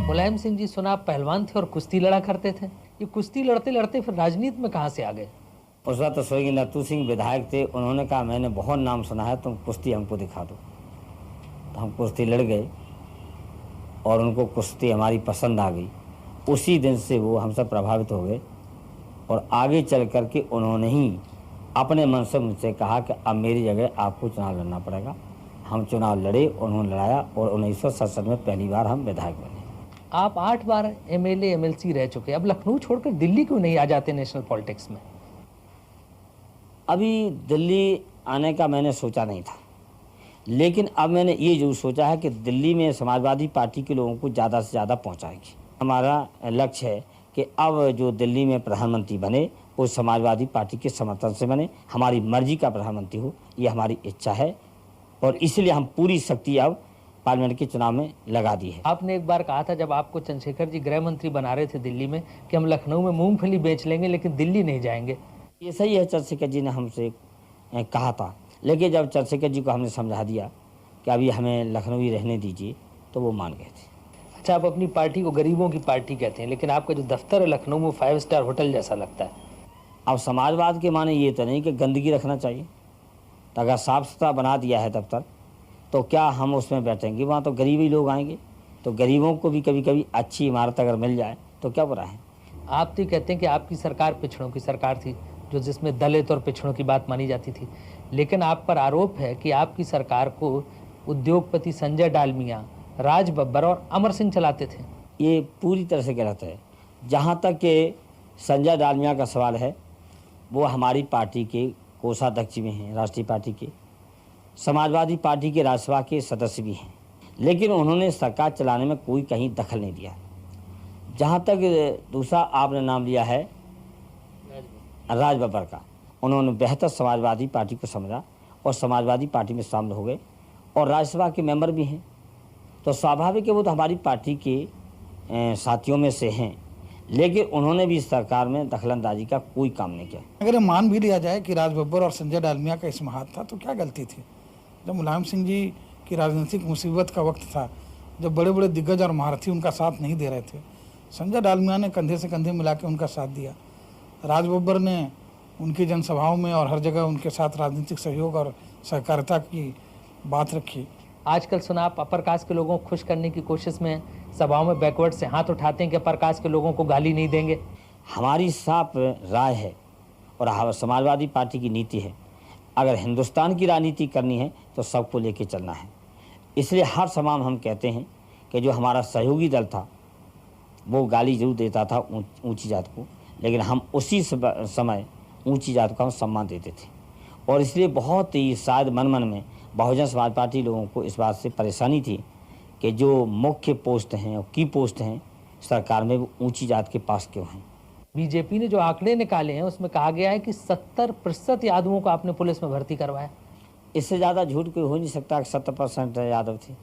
मुलायम सिंह जी, सुना आप पहलवान थे और कुश्ती लड़ा करते थे। ये कुश्ती लड़ते लड़ते फिर राजनीति में कहाँ से आ गए? उस वक्त तो स्वर्गीय नत्थू सिंह विधायक थे, उन्होंने कहा मैंने बहुत नाम सुना है, तुम कुश्ती हमको दिखा दो। तो हम कुश्ती लड़ गए और उनको कुश्ती हमारी पसंद आ गई। उसी दिन से वो हमसे प्रभावित हो गए और आगे चल कर के उन्होंने ही अपने मन से मुझसे कहा कि अब मेरी जगह आपको चुनाव लड़ना पड़ेगा। हम चुनाव लड़े, उन्होंने लड़ाया और 1967 में पहली बार हम विधायक बने। आप 8 बार एमएलए एमएलसी रह चुके, अब लखनऊ छोड़कर दिल्ली क्यों नहीं आ जाते नेशनल पॉलिटिक्स में? अभी दिल्ली आने का मैंने सोचा नहीं था, लेकिन अब मैंने ये जरूर सोचा है कि दिल्ली में समाजवादी पार्टी के लोगों को ज़्यादा से ज़्यादा पहुंचाएगी। हमारा लक्ष्य है कि अब जो दिल्ली में प्रधानमंत्री बने वो समाजवादी पार्टी के समर्थन से बने, हमारी मर्जी का प्रधानमंत्री हो, ये हमारी इच्छा है और इसलिए हम पूरी शक्ति अब पार्लियामेंट के चुनाव में लगा दी है। आपने एक बार कहा था जब आपको चंद्रशेखर जी गृह मंत्री बना रहे थे दिल्ली में कि हम लखनऊ में मूंगफली बेच लेंगे लेकिन दिल्ली नहीं जाएंगे। ये सही है, चंद्रशेखर जी ने हमसे कहा था, लेकिन जब चंद्रशेखर जी को हमने समझा दिया कि अभी हमें लखनऊ ही रहने दीजिए तो वो मान गए थे। अच्छा, आप अपनी पार्टी को गरीबों की पार्टी कहते हैं, लेकिन आपका जो दफ्तर है लखनऊ में 5 स्टार होटल जैसा लगता है। अब समाजवाद के माने ये तो नहीं कि गंदगी रखना चाहिए, तो अगर साफ सुथरा बना दिया है दफ्तर तो क्या हम उसमें बैठेंगे? वहाँ तो गरीब ही लोग आएंगे, तो गरीबों को भी कभी कभी अच्छी इमारत अगर मिल जाए तो क्या बुरा है। आप तो कहते हैं कि आपकी सरकार पिछड़ों की सरकार थी, जो जिसमें दलित और पिछड़ों की बात मानी जाती थी, लेकिन आप पर आरोप है कि आपकी सरकार को उद्योगपति संजय डालमिया, राज बब्बर और अमर सिंह चलाते थे। ये पूरी तरह से गलत है। जहाँ तक कि संजय डालमिया का सवाल है, वो हमारी पार्टी के कोषाध्यक्ष भी हैं, राष्ट्रीय पार्टी के, समाजवादी पार्टी के राज्यसभा के सदस्य भी हैं, लेकिन उन्होंने सरकार चलाने में कोई कहीं दखल नहीं दिया। जहाँ तक दूसरा आपने नाम लिया है राज बब्बर का, उन्होंने बेहतर समाजवादी पार्टी को समझा और समाजवादी पार्टी में शामिल हो गए और राज्यसभा के मेंबर भी हैं, तो स्वाभाविक है वो तो हमारी पार्टी के साथियों में से हैं, लेकिन उन्होंने भी सरकार में दखलंदाजी का कोई काम नहीं किया। अगर मान भी लिया जाए कि राज बब्बर और संजय डालमिया का इसमें हाथ था तो क्या गलती थी? जब मुलायम सिंह जी की राजनीतिक मुसीबत का वक्त था, जब बड़े बड़े दिग्गज और महारथी उनका साथ नहीं दे रहे थे, संजय डालमिया ने कंधे से कंधे मिला के उनका साथ दिया। राज बब्बर ने उनकी जनसभाओं में और हर जगह उनके साथ राजनीतिक सहयोग और सहकारिता की बात रखी। आजकल सुना आप अपर कास्ट के लोगों को खुश करने की कोशिश में सभाओं में बैकवर्ड से हाथ उठाते हैं कि अपर कास्ट के लोगों को गाली नहीं देंगे। हमारी साफ राय है और समाजवादी पार्टी की नीति है, अगर हिंदुस्तान की राजनीति करनी है तो सबको लेके चलना है। इसलिए हर सभा में हम कहते हैं कि जो हमारा सहयोगी दल था वो गाली जरूर देता था ऊंची जात को, लेकिन हम उसी समय ऊंची जात को हम सम्मान देते थे और इसलिए बहुत ही शायद मन मन में बहुजन समाज पार्टी लोगों को इस बात से परेशानी थी कि जो मुख्य पोस्ट हैं और की पोस्ट हैं सरकार में वो ऊंची जात के पास क्यों हैं। बीजेपी ने जो आंकड़े निकाले हैं उसमें कहा गया है कि 70% यादवों को आपने पुलिस में भर्ती करवाया। इससे ज़्यादा झूठ कोई हो नहीं सकता कि 70% यादव थे।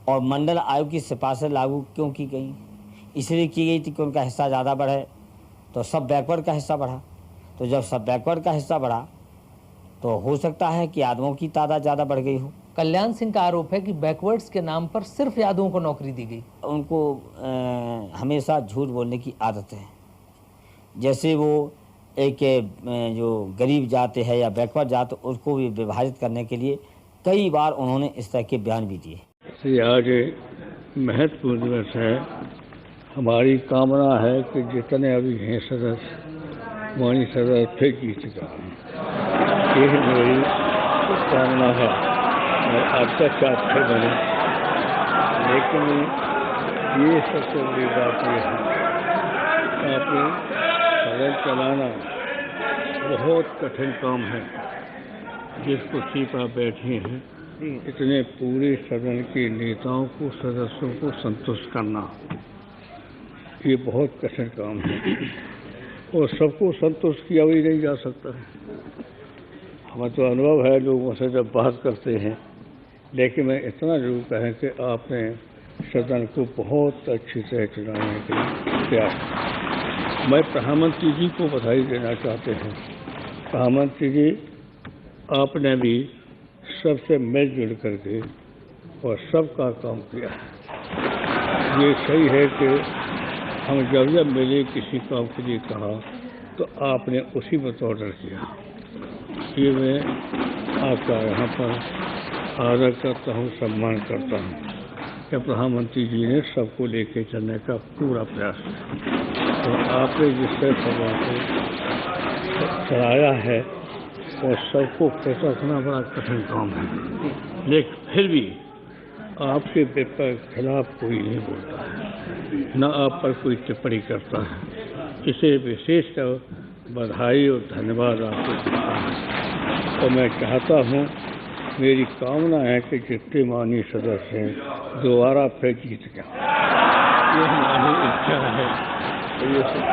और मंडल आयोग की सिफारिशें लागू क्यों की गई? इसलिए की गई थी कि उनका हिस्सा ज़्यादा बढ़े तो सब बैकवर्ड का हिस्सा बढ़ा, तो जब सब बैकवर्ड का हिस्सा बढ़ा तो हो सकता है कि यादवों की तादाद ज़्यादा बढ़ गई हो। कल्याण सिंह का आरोप है कि बैकवर्ड्स के नाम पर सिर्फ यादवों को नौकरी दी गई। उनको हमेशा झूठ बोलने की आदत है। जैसे वो एक जो गरीब जात है या बैकवर्ड जात, उसको भी विभाजित करने के लिए कई बार उन्होंने इस तरह के बयान भी दिए। आज महत्वपूर्ण दिवस है। हमारी कामना है कि जितने अभी हैं सदस्य, वाणी सदस्य फिर जीत चुका है, यही मेरी कामना है और आपका साथ फिर बने। लेकिन ये सबसे बड़ी बात यह है, आपने सदन चलाना बहुत कठिन काम है। जिस कुर्सी पर बैठे हैं, इतने पूरे सदन के नेताओं को, सदस्यों को संतुष्ट करना, ये बहुत कठिन काम है और सबको संतुष्ट किया भी नहीं जा सकता है। हमें तो अनुभव है लोगों से जब बात करते हैं, लेकिन मैं इतना जरूर कहें कि आपने सदन को बहुत अच्छी तरह चलाने के लिए प्रयास। मैं प्रधानमंत्री जी को बधाई देना चाहते हैं। प्रधानमंत्री जी, आपने भी सबसे मिलजुल करके और सबका काम किया है। ये सही है कि हम जब मिले किसी काम के लिए कहा तो आपने उसी पर ऑर्डर किया। ये मैं आपका यहाँ पर आदर करता हूँ, सम्मान करता हूँ कि प्रधानमंत्री जी ने सबको लेके चलने का पूरा प्रयास किया। तो आपने जिस तरह सभा को चलाया है और सबको खुश रखना बड़ा कठिन काम है, लेकिन फिर भी आपके खिलाफ कोई नहीं बोलता है, न आप पर कोई टिप्पणी करता है। इसे विशेषकर बधाई और धन्यवाद आपको देता हूँ। तो मैं चाहता हूँ, मेरी कामना है कि जितने माननीय सदस्य हैं दोबारा फिर जीत जाएं। ये हमारी इच्छा है। तो ये सब